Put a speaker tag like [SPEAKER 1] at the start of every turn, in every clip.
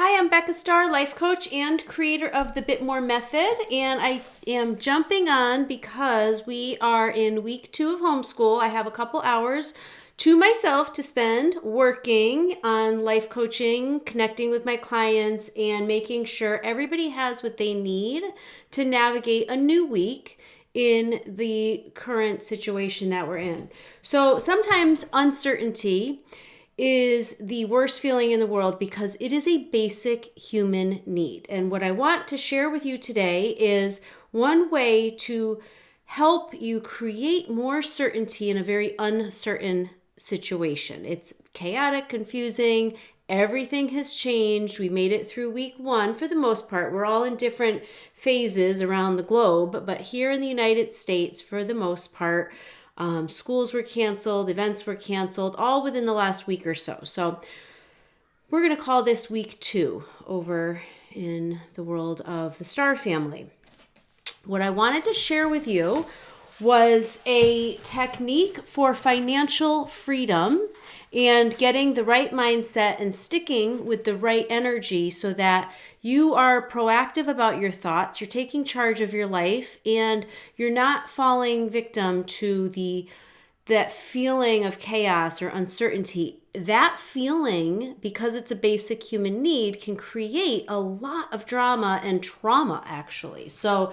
[SPEAKER 1] Hi, I'm Becca Starr, life coach and creator of the Bit More Method, and I am jumping on because we are in week 2 of homeschool. I have a couple hours to myself to spend working on life coaching, connecting with my clients, and making sure everybody has what they need to navigate a new week in the current situation that we're in. So sometimes uncertainty is the worst feeling in the world because it is a basic human need. And what I want to share with you today is one way to help you create more certainty in a very uncertain situation. It's chaotic, confusing. Everything has changed. We made it through week 1 for the most part. We're all in different phases around the globe, but here in the United States, for the most part, schools were canceled, events were canceled, all within the last week or so. So we're going to call this week 2 over in the world of the Star family. What I wanted to share with you was a technique for financial freedom and getting the right mindset and sticking with the right energy so that you are proactive about your thoughts, you're taking charge of your life, and you're not falling victim to that feeling of chaos or uncertainty. That feeling, because it's a basic human need, can create a lot of drama and trauma, actually. So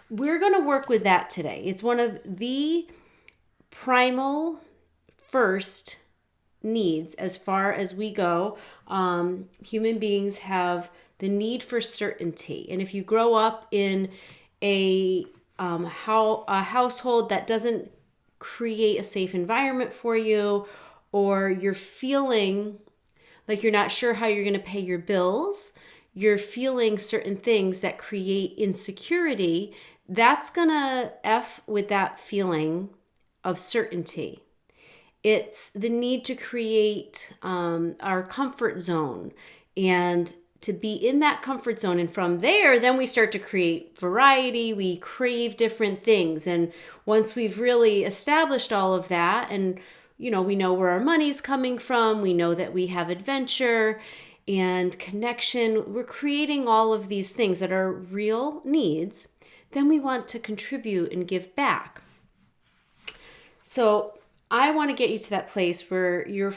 [SPEAKER 1] we're going to work with that today. It's one of the primal first needs as far as we go. Human beings have the need for certainty. And if you grow up in a household that doesn't create a safe environment for you, or you're feeling like you're not sure how you're going to pay your bills, you're feeling certain things that create insecurity, that's going to F with that feeling of certainty. It's the need to create our comfort zone and to be in that comfort zone. And from there, then we start to create variety. We crave different things. And once we've really established all of that, and we know where our money's coming from, we know that we have adventure and connection, we're creating all of these things that are real needs, then we want to contribute and give back. So I want to get you to that place where you're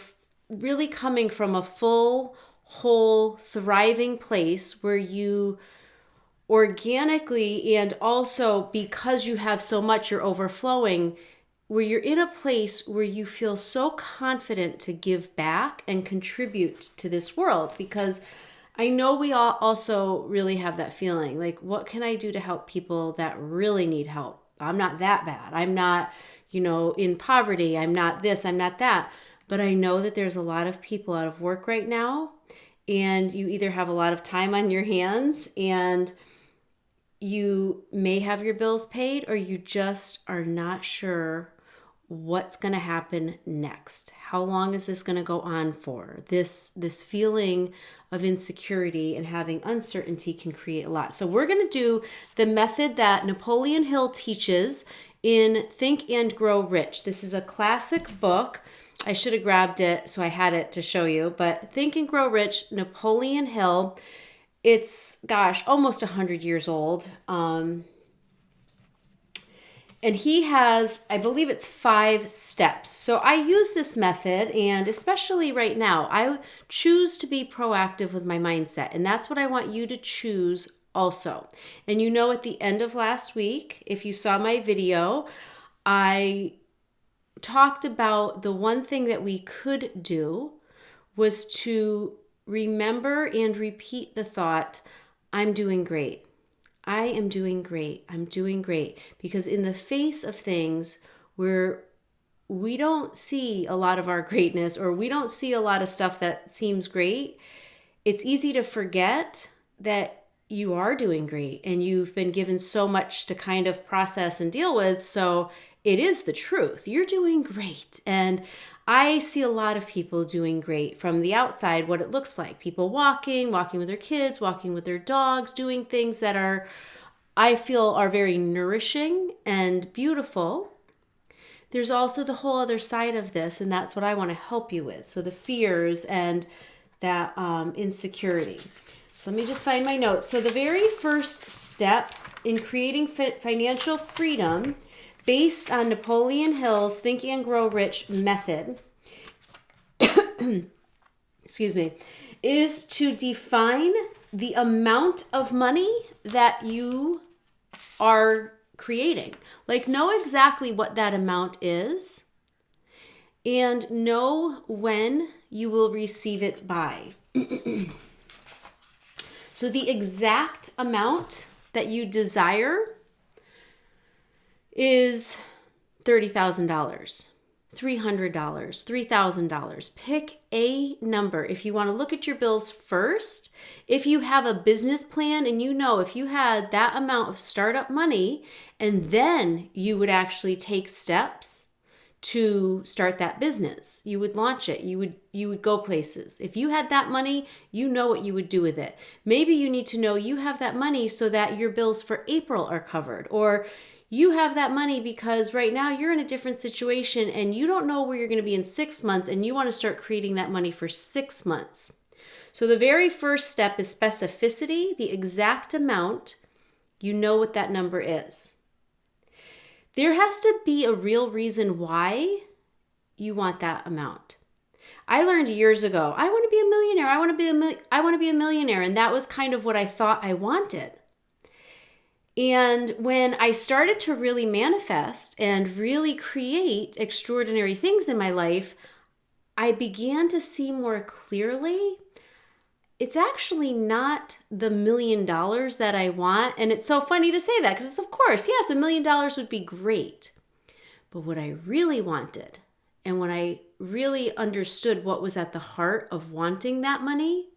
[SPEAKER 1] really coming from a full, whole, thriving place where you organically, and also because you have so much, you're overflowing, where you're in a place where you feel so confident to give back and contribute to this world. Because I know we all also really have that feeling like, what can I do to help people that really need help? I'm not that bad. I'm not, in poverty. I'm not this, I'm not that. But I know that there's a lot of people out of work right now, and you either have a lot of time on your hands and you may have your bills paid, or you just are not sure what's going to happen next. How long is this going to go on for? This feeling of insecurity and having uncertainty can create a lot. So we're going to do the method that Napoleon Hill teaches in Think and Grow Rich. This is a classic book. I should have grabbed it so I had it to show you, but Think and Grow Rich, Napoleon Hill. It's, almost 100 years old. And he has, I believe it's 5 steps. So I use this method, and especially right now, I choose to be proactive with my mindset. And that's what I want you to choose also. And at the end of last week, if you saw my video, I talked about the one thing that we could do was to remember and repeat the thought, I'm doing great. I am doing great. I'm doing great. Because in the face of things where we don't see a lot of our greatness, or we don't see a lot of stuff that seems great, it's easy to forget that you are doing great and you've been given so much to kind of process and deal with. So it is the truth. You're doing great. And I see a lot of people doing great from the outside, what it looks like. People walking with their kids, walking with their dogs, doing things that I feel are very nourishing and beautiful. There's also the whole other side of this, and that's what I want to help you with. So the fears and that insecurity. So let me just find my notes. So the very first step in creating financial freedom based on Napoleon Hill's Think and Grow Rich method, excuse me, is to define the amount of money that you are creating. Like, know exactly what that amount is and know when you will receive it by. So the exact amount that you desire is $30,000, $300, $3,000. Pick a number. If you want to look at your bills first, if you have a business plan and you know if you had that amount of startup money and then you would actually take steps to start that business, you would launch it, you would go places. If you had that money, you know what you would do with it. Maybe you need to know you have that money so that your bills for April are covered, or you have that money because right now you're in a different situation and you don't know where you're going to be in 6 months and you want to start creating that money for 6 months. So the very first step is specificity, the exact amount. You know what that number is. There has to be a real reason why you want that amount. I learned years ago, I want to be a millionaire. I want to be a millionaire. And that was kind of what I thought I wanted. And when I started to really manifest and really create extraordinary things in my life, I began to see more clearly it's actually not the $1 million that I want. And it's so funny to say that because it's, of course, yes, $1 million would be great. But what I really wanted, and when I really understood what was at the heart of wanting that money,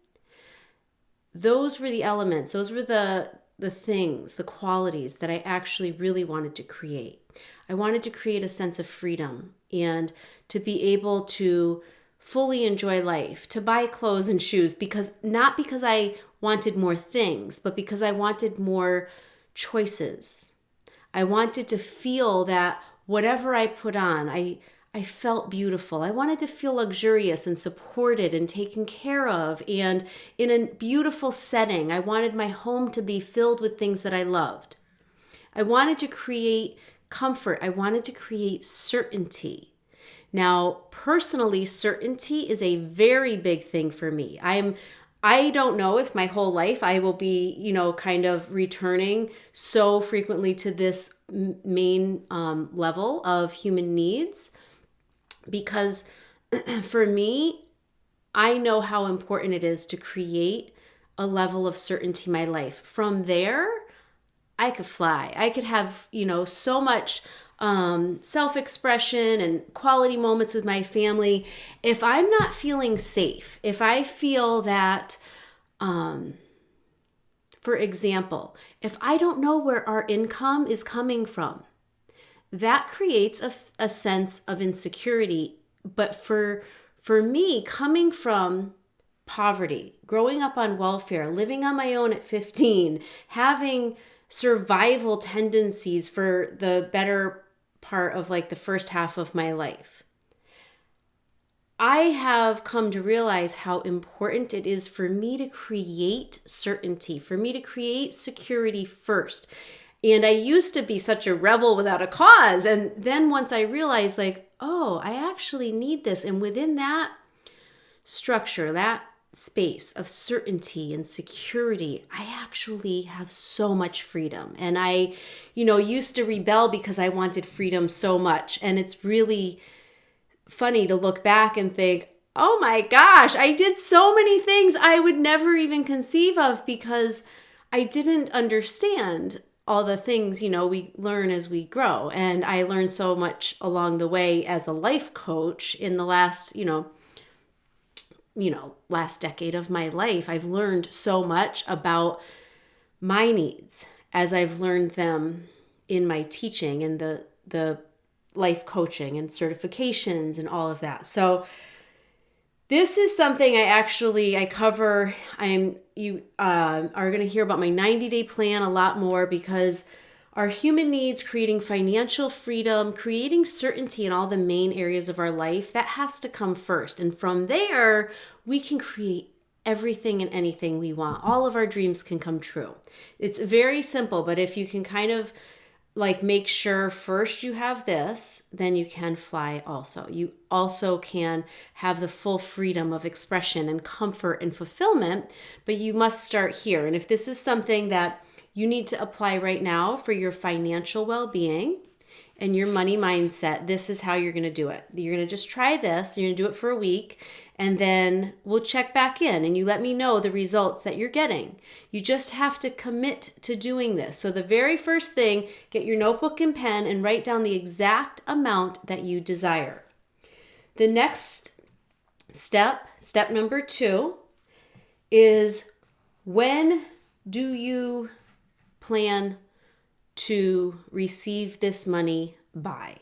[SPEAKER 1] those were the elements, those were the things, the qualities that I actually really wanted to create. I wanted to create a sense of freedom and to be able to fully enjoy life, to buy clothes and shoes, not because I wanted more things, but because I wanted more choices. I wanted to feel that whatever I put on, I felt beautiful. I wanted to feel luxurious and supported and taken care of and in a beautiful setting. I wanted my home to be filled with things that I loved. I wanted to create comfort. I wanted to create certainty. Now, personally, certainty is a very big thing for me. I don't know if my whole life I will be, kind of returning so frequently to this main level of human needs, because for me, I know how important it is to create a level of certainty in my life. From there, I could fly. I could have, so much self-expression and quality moments with my family. If I'm not feeling safe, if I feel that, for example, if I don't know where our income is coming from, that creates a sense of insecurity. But for me, coming from poverty, growing up on welfare, living on my own at 15, having survival tendencies for the better part of like the first half of my life, I have come to realize how important it is for me to create certainty, for me to create security first. And I used to be such a rebel without a cause. And then once I realized I actually need this. And within that structure, that space of certainty and security, I actually have so much freedom. And I, used to rebel because I wanted freedom so much. And it's really funny to look back and think, oh my gosh, I did so many things I would never even conceive of because I didn't understand all the things, we learn as we grow. And I learned so much along the way as a life coach in the last, last decade of my life. I've learned so much about my needs as I've learned them in my teaching and the life coaching and certifications and all of that. So this is something I cover. You are going to hear about my 90-day plan a lot more because our human needs, creating financial freedom, creating certainty in all the main areas of our life, that has to come first. And from there, we can create everything and anything we want. All of our dreams can come true. It's very simple, but if you can kind of like make sure first you have this, then you can fly also. You also can have the full freedom of expression and comfort and fulfillment, but you must start here. And if this is something that you need to apply right now for your financial well-being and your money mindset, this is how you're going to do it. You're going to just try this. You're going to do it for a week, and then we'll check back in and you let me know the results that you're getting. You just have to commit to doing this. So the very first thing, get your notebook and pen and write down the exact amount that you desire. The next step number 2, is when do you plan to receive this money by?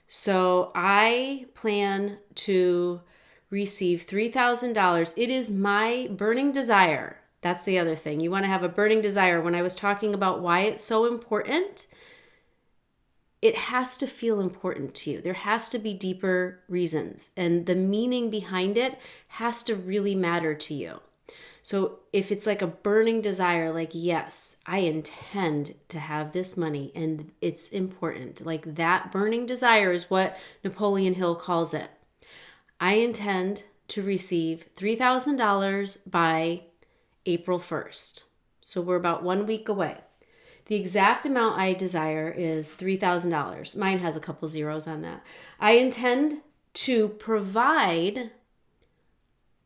[SPEAKER 1] So I plan to receive $3,000. It is my burning desire. That's the other thing. You want to have a burning desire. When I was talking about why it's so important, it has to feel important to you. There has to be deeper reasons, and the meaning behind it has to really matter to you. So if it's like a burning desire, like, yes, I intend to have this money and it's important, like that burning desire is what Napoleon Hill calls it. I intend to receive $3,000 by April 1st. So we're about 1 week away. The exact amount I desire is $3,000. Mine has a couple zeros on that. I intend to provide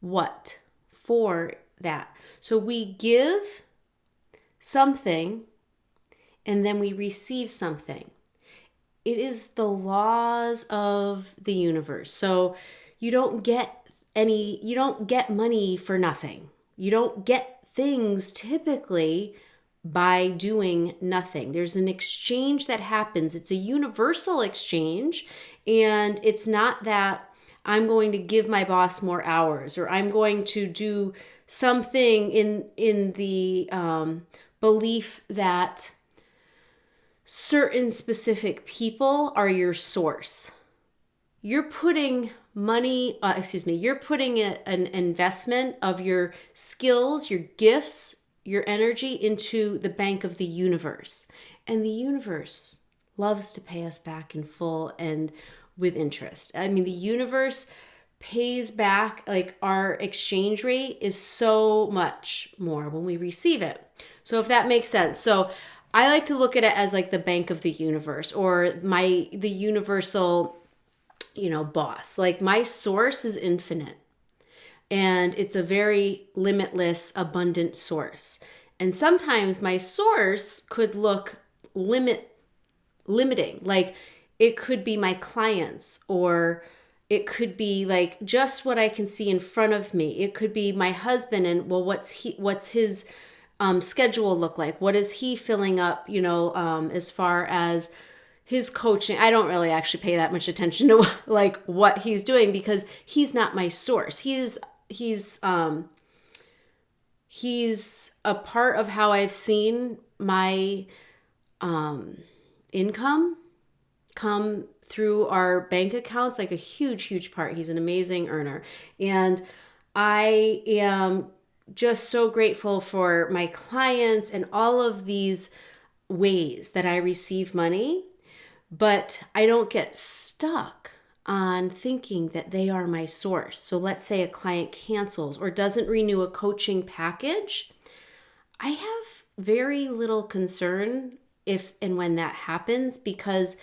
[SPEAKER 1] what for that. So we give something and then we receive something. It is the laws of the universe. So you don't get money for nothing. You don't get things typically by doing nothing. There's an exchange that happens. It's a universal exchange, and it's not that I'm going to give my boss more hours or I'm going to do something in the belief that certain specific people are your source. You're putting you're putting an investment of your skills, your gifts, your energy into the bank of the universe. And the universe loves to pay us back in full and with interest. I mean, the universe pays back, like our exchange rate is so much more when we receive it. So if that makes sense. So I like to look at it as like the bank of the universe, or the universal, boss. Like my source is infinite, and it's a very limitless, abundant source. And sometimes my source could look limiting. Like it could be my clients, or it could be like just what I can see in front of me. It could be my husband, and well, what's his schedule look like? What is he filling up, as far as his coaching? I don't really actually pay that much attention to like what he's doing, because he's not my source. He's a part of how I've seen my income come through our bank accounts, like a huge part. He's an amazing earner. And I am just so grateful for my clients and all of these ways that I receive money, but I don't get stuck on thinking that they are my source. So let's say a client cancels or doesn't renew a coaching package. I have very little concern if and when that happens, because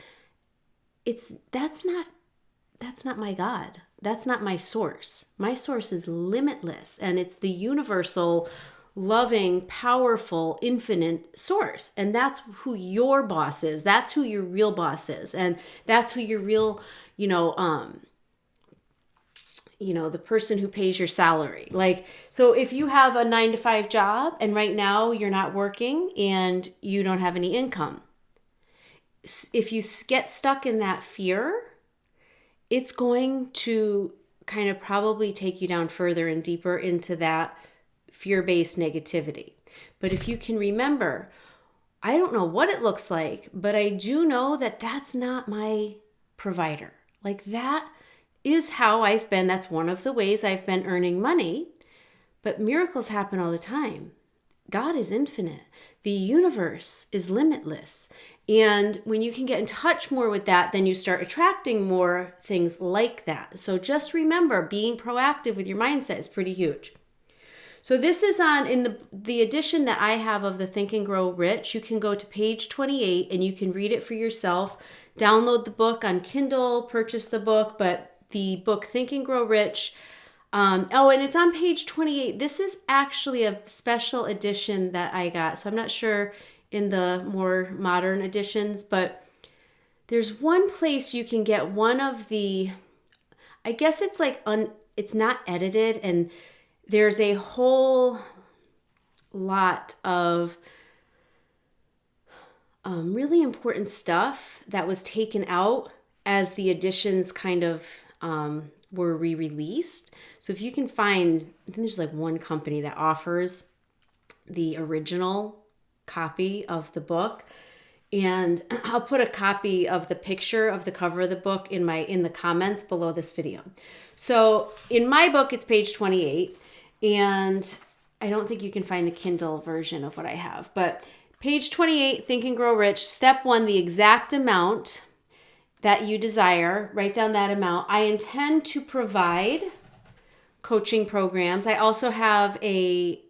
[SPEAKER 1] that's not my God. That's not my source. My source is limitless, and it's the universal, loving, powerful, infinite source. And that's who your boss is. That's who your real boss is. And that's who your real, the person who pays your salary. Like, so if you have a 9-to-5 job and right now you're not working and you don't have any income, if you get stuck in that fear, it's going to kind of probably take you down further and deeper into that fear-based negativity. But if you can remember, I don't know what it looks like, but I do know that that's not my provider. Like that is how I've been. That's one of the ways I've been earning money. But miracles happen all the time. God is infinite. The universe is limitless. And when you can get in touch more with that, then you start attracting more things like that. So just remember, being proactive with your mindset is pretty huge. So this is in the edition that I have of the Think and Grow Rich. You can go to page 28 and you can read it for yourself. Download the book on Kindle, purchase the book, but the book Think and Grow Rich. And it's on page 28. This is actually a special edition that I got. So I'm not sure in the more modern editions, but there's one place you can get one of the, I guess it's it's not edited, and there's a whole lot of really important stuff that was taken out as the editions kind of were re-released. So if you can find, I think there's like one company that offers the original copy of the book, and I'll put a copy of the picture of the cover of the book in the comments below this video. So in my book, it's page 28, and I don't think you can find the Kindle version of what I have, but page 28, Think and Grow Rich, step 1, the exact amount that you desire, write down that amount. I intend to provide coaching programs. I also have a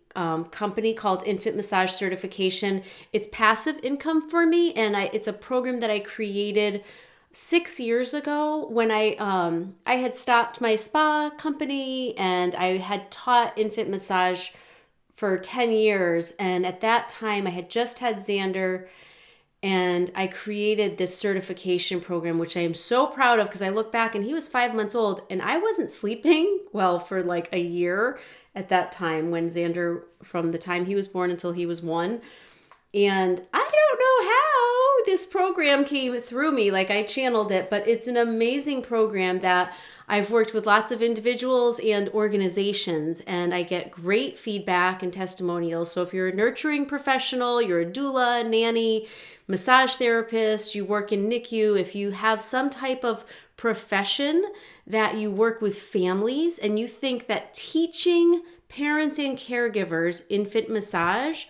[SPEAKER 1] company called Infant Massage Certification. It's passive income for me, and it's a program that I created 6 years ago when I had stopped my spa company, and I had taught infant massage for 10 years. And at that time, I had just had Xander, and I created this certification program, which I am so proud of, because I look back and he was 5 months old and I wasn't sleeping well for like a year at that time when Xander, from the time he was born until he was 1. And I don't know how this program came through me, like I channeled it, but it's an amazing program that I've worked with lots of individuals and organizations, and I get great feedback and testimonials. So if you're a nurturing professional, you're a doula, nanny, massage therapist, you work in NICU, if you have some type of profession that you work with families and you think that teaching parents and caregivers infant massage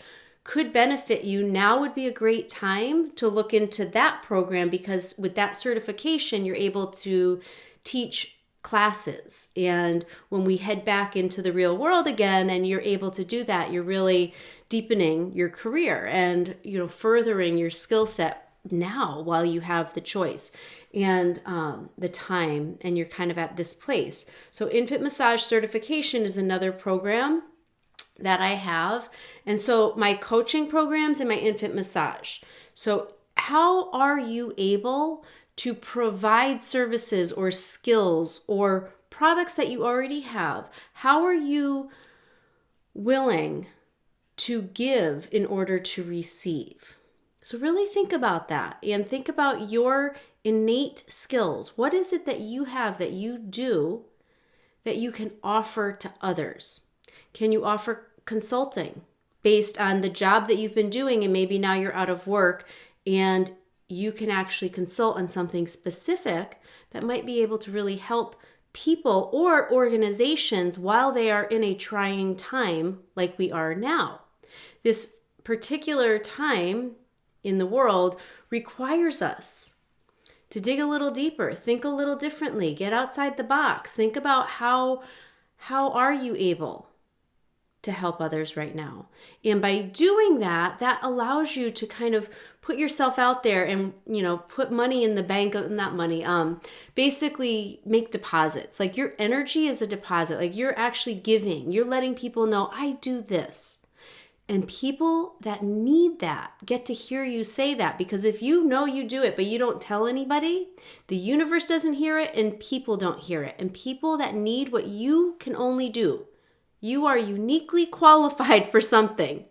[SPEAKER 1] could benefit you, now would be a great time to look into that program, because with that certification, you're able to teach classes. And when we head back into the real world again and you're able to do that, you're really deepening your career and, furthering your skill set now while you have the choice and the time, and you're kind of at this place. So infant massage certification is another program that I have. And so my coaching programs and my infant massage. So how are you able to provide services or skills or products that you already have? How are you willing to give in order to receive? So really think about that, and think about your innate skills. What is it that you have that you do that you can offer to others? Can you offer consulting based on the job that you've been doing, and maybe now you're out of work and you can actually consult on something specific that might be able to really help people or organizations while they are in a trying time like we are now. This particular time in the world requires us to dig a little deeper, think a little differently, get outside the box, think about how are you able to help others right now. And by doing that, that allows you to kind of put yourself out there and, put money in the bank, not money, basically make deposits. Like your energy is a deposit, like you're actually giving, you're letting people know, I do this. And people that need that get to hear you say that, because if you know you do it, but you don't tell anybody, the universe doesn't hear it and people don't hear it. And people that need what you can only do, you are uniquely qualified for something.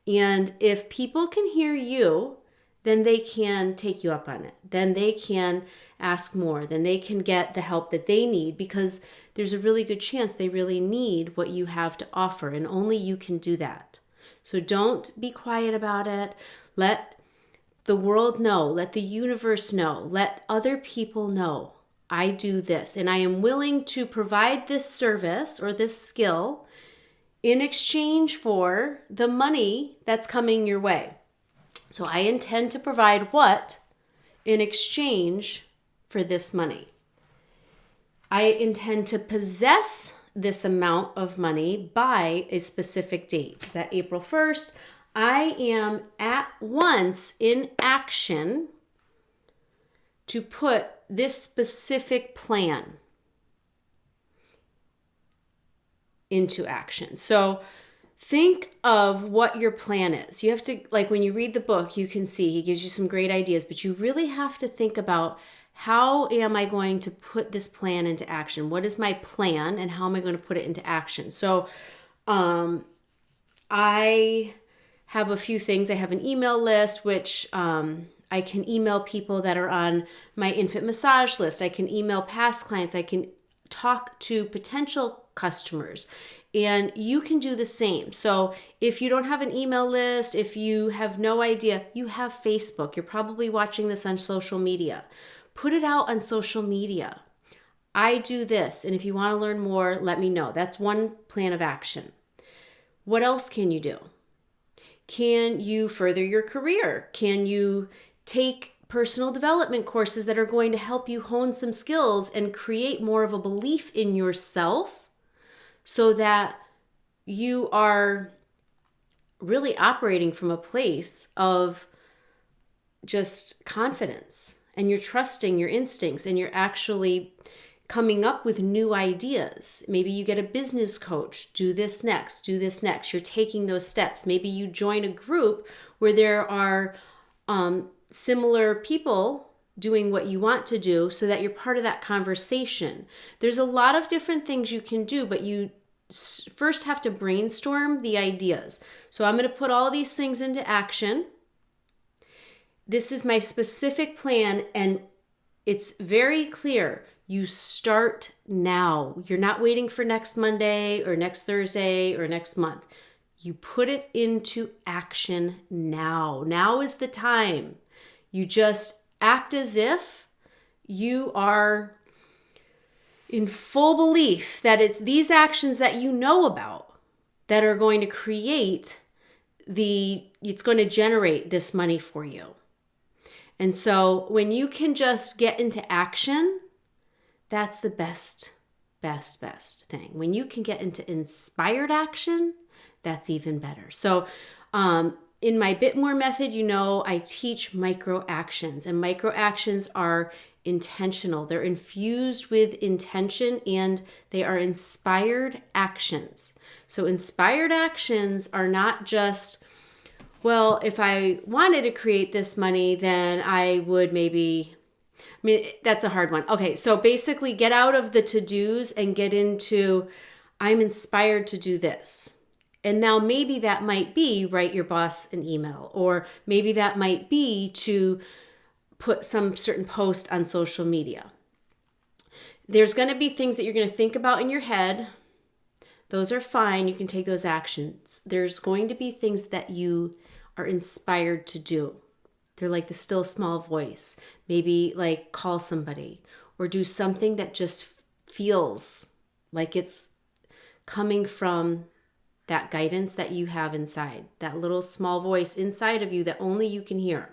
[SPEAKER 1] And if people can hear you, then they can take you up on it. Then they can ask more. Then they can get the help that they need, because there's a really good chance they really need what you have to offer, and only you can do that. So don't be quiet about it. Let the world know. Let the universe know. Let other people know. I do this, and I am willing to provide this service or this skill in exchange for the money that's coming your way. So I intend to provide what in exchange for this money? I intend to possess this amount of money by a specific date. Is that April 1st? I am at once in action to put this specific plan into action. So think of what your plan is. You have to, like when you read the book, you can see he gives you some great ideas, but you really have to think about, how am I going to put this plan into action? What is my plan and how am I going to put it into action? So I have a few things. I have an email list, which I can email people that are on my infant massage list. I can email past clients. I can talk to potential customers. And you can do the same. So if you don't have an email list, if you have no idea, you have Facebook. You're probably watching this on social media. Put it out on social media. I do this. And if you want to learn more, let me know. That's one plan of action. What else can you do? Can you further your career? Can you take personal development courses that are going to help you hone some skills and create more of a belief in yourself so that you are really operating from a place of just confidence and you're trusting your instincts and you're actually coming up with new ideas. Maybe you get a business coach, do this next, do this next. You're taking those steps. Maybe you join a group where there are similar people doing what you want to do so that you're part of that conversation. There's a lot of different things you can do, but you first have to brainstorm the ideas. So I'm going to put all these things into action. This is my specific plan, and it's very clear. You start now. You're not waiting for next Monday or next Thursday or next month. You put it into action now. Now is the time. You just act as if you are in full belief that it's these actions that you know about that are going to create it's going to generate this money for you. And so when you can just get into action, that's the best thing. When you can get into inspired action, that's even better. So in my Bit More method, I teach micro actions, and micro actions are intentional. They're infused with intention and they are inspired actions. So inspired actions are not just, well, if I wanted to create this money, then I would that's a hard one. Okay, so basically get out of the to-dos and get into, I'm inspired to do this. And now maybe that might be write your boss an email, or maybe that might be to put some certain post on social media. There's going to be things that you're going to think about in your head. Those are fine. You can take those actions. There's going to be things that you are inspired to do. They're like the still small voice. Maybe like call somebody or do something that just feels like it's coming from that guidance that you have inside, that little small voice inside of you that only you can hear.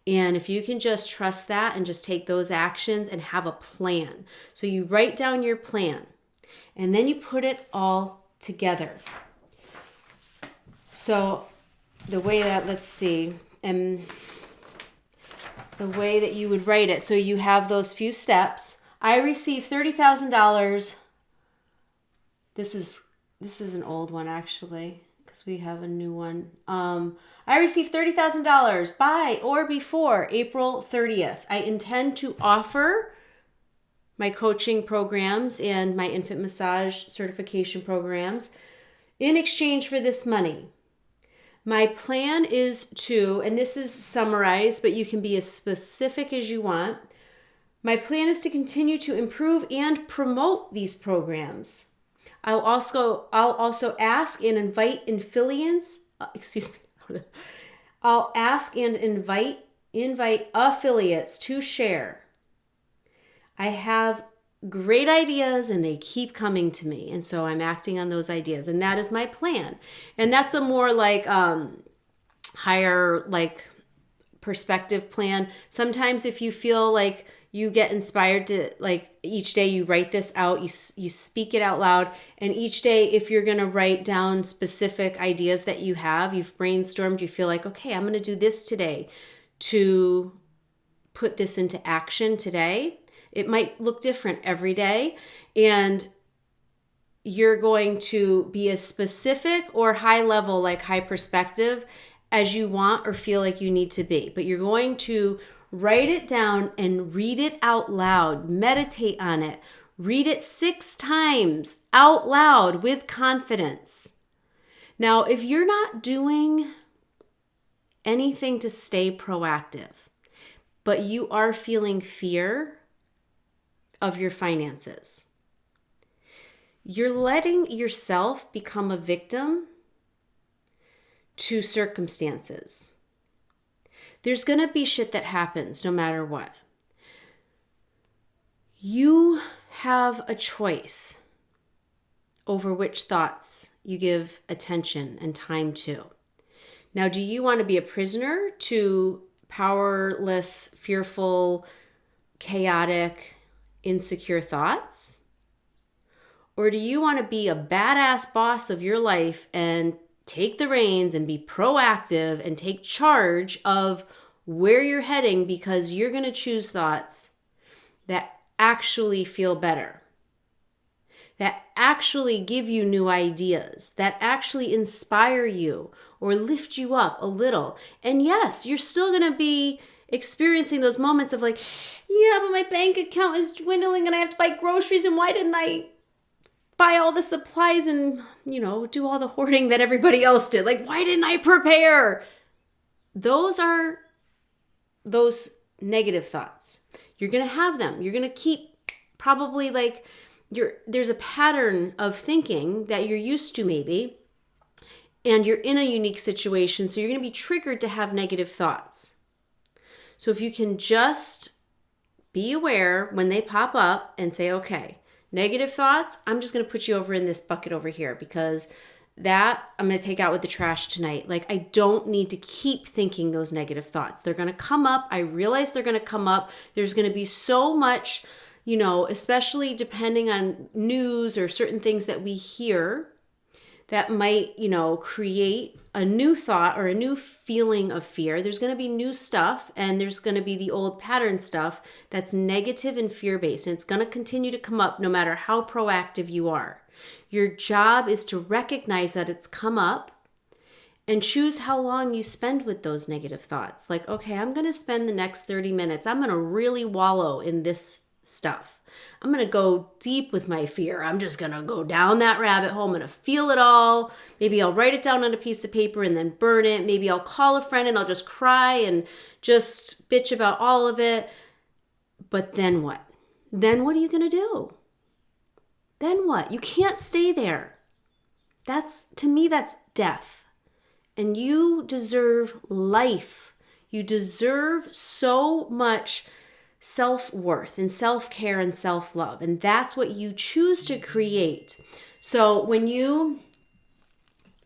[SPEAKER 1] And if you can just trust that and just take those actions and have a plan. So you write down your plan and then you put it all together. So the way that, the way that you would write it. So you have those few steps. I received $30,000. This is an old one actually, because we have a new one. I received $30,000 by or before April 30th. I intend to offer my coaching programs and my infant massage certification programs in exchange for this money. My plan is to, and this is summarized, but you can be as specific as you want. My plan is to continue to improve and promote these programs. I'll also ask and invite affiliates. I'll ask and invite affiliates to share. I have great ideas and they keep coming to me. And so I'm acting on those ideas. And that is my plan. And that's a more like higher like perspective plan. Sometimes if you feel like you get inspired to, like, each day you write this out, you speak it out loud, and each day if you're going to write down specific ideas that you have, you've brainstormed, you feel like, okay, I'm going to do this today to put this into action today. It might look different every day, and you're going to be as specific or high level, like high perspective, as you want or feel like you need to be. But you're going to write it down and read it out loud. Meditate on it. Read it 6 times out loud with confidence. Now, if you're not doing anything to stay proactive, but you are feeling fear of your finances, you're letting yourself become a victim to circumstances. There's going to be shit that happens no matter what. You have a choice over which thoughts you give attention and time to. Now, do you want to be a prisoner to powerless, fearful, chaotic, insecure thoughts? Or do you want to be a badass boss of your life and take the reins and be proactive and take charge of where you're heading, because you're going to choose thoughts that actually feel better, that actually give you new ideas, that actually inspire you or lift you up a little. And yes, you're still going to be experiencing those moments of like, yeah, but my bank account is dwindling and I have to buy groceries, and why didn't I buy all the supplies and, do all the hoarding that everybody else did? Like, why didn't I prepare? Those are those negative thoughts. You're going to have them. You're going to keep probably like there's a pattern of thinking that you're used to maybe, and you're in a unique situation. So you're going to be triggered to have negative thoughts. So if you can just be aware when they pop up and say, okay, negative thoughts, I'm just going to put you over in this bucket over here, because that I'm going to take out with the trash tonight. Like, I don't need to keep thinking those negative thoughts. They're going to come up. I realize they're going to come up. There's going to be so much, especially depending on news or certain things that we hear that might, create a new thought or a new feeling of fear. There's going to be new stuff, and there's going to be the old pattern stuff that's negative and fear-based. And it's going to continue to come up no matter how proactive you are. Your job is to recognize that it's come up and choose how long you spend with those negative thoughts. Like, okay, I'm going to spend the next 30 minutes. I'm going to really wallow in this stuff. I'm going to go deep with my fear. I'm just going to go down that rabbit hole. I'm going to feel it all. Maybe I'll write it down on a piece of paper and then burn it. Maybe I'll call a friend and I'll just cry and just bitch about all of it. But then what? Then what are you going to do? Then what? You can't stay there. To me, that's death. And you deserve life. You deserve so much self-worth and self-care and self-love. And that's what you choose to create. So when you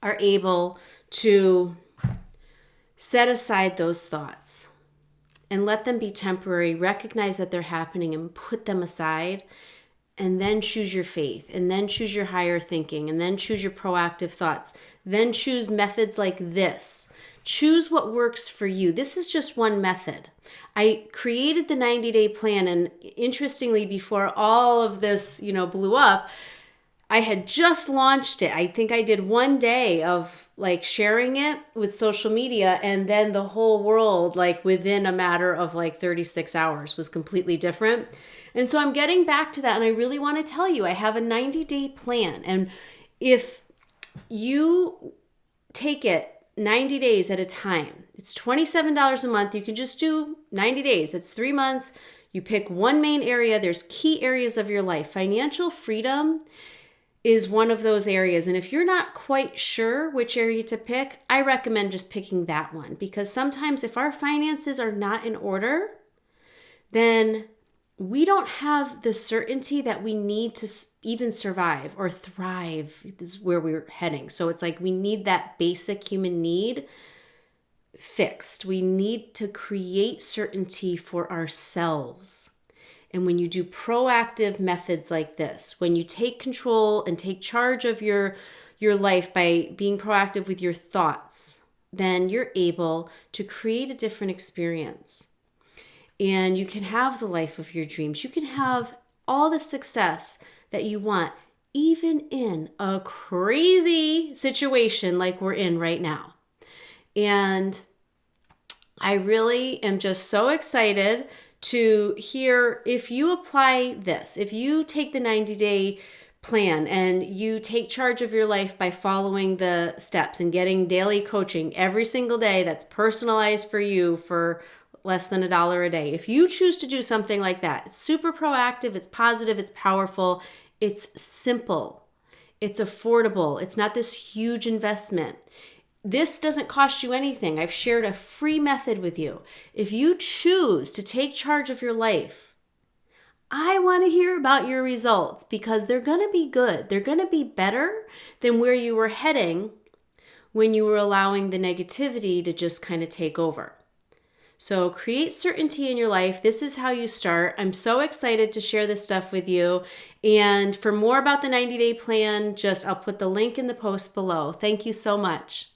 [SPEAKER 1] are able to set aside those thoughts and let them be temporary, recognize that they're happening and put them aside, and then choose your faith, and then choose your higher thinking, and then choose your proactive thoughts, then choose methods like this. Choose what works for you. This is just one method. I created the 90-day plan, and interestingly, before all of this, blew up, I had just launched it. I think I did one day of like sharing it with social media, and then the whole world, like within a matter of like 36 hours, was completely different. And so I'm getting back to that, and I really want to tell you, I have a 90-day plan. And if you take it 90 days at a time, it's $27 a month. You can just do 90 days. It's 3 months. You pick one main area. There's key areas of your life. Financial freedom is one of those areas. And if you're not quite sure which area to pick, I recommend just picking that one, because sometimes if our finances are not in order, then we don't have the certainty that we need to even survive or thrive. This is where we're heading. So it's like we need that basic human need fixed. We need to create certainty for ourselves. And when you do proactive methods like this, when you take control and take charge of your life by being proactive with your thoughts, then you're able to create a different experience. And you can have the life of your dreams. You can have all the success that you want, even in a crazy situation like we're in right now. And I really am just so excited to hear if you apply this, if you take the 90-day plan and you take charge of your life by following the steps and getting daily coaching every single day that's personalized for you for less than $1 a day. If you choose to do something like that, it's super proactive, it's positive, it's powerful, it's simple, it's affordable, it's not this huge investment. This doesn't cost you anything. I've shared a free method with you. If you choose to take charge of your life, I want to hear about your results because they're going to be good. They're going to be better than where you were heading when you were allowing the negativity to just kind of take over. So create certainty in your life. This is how you start. I'm so excited to share this stuff with you. And for more about the 90-day plan, I'll put the link in the post below. Thank you so much.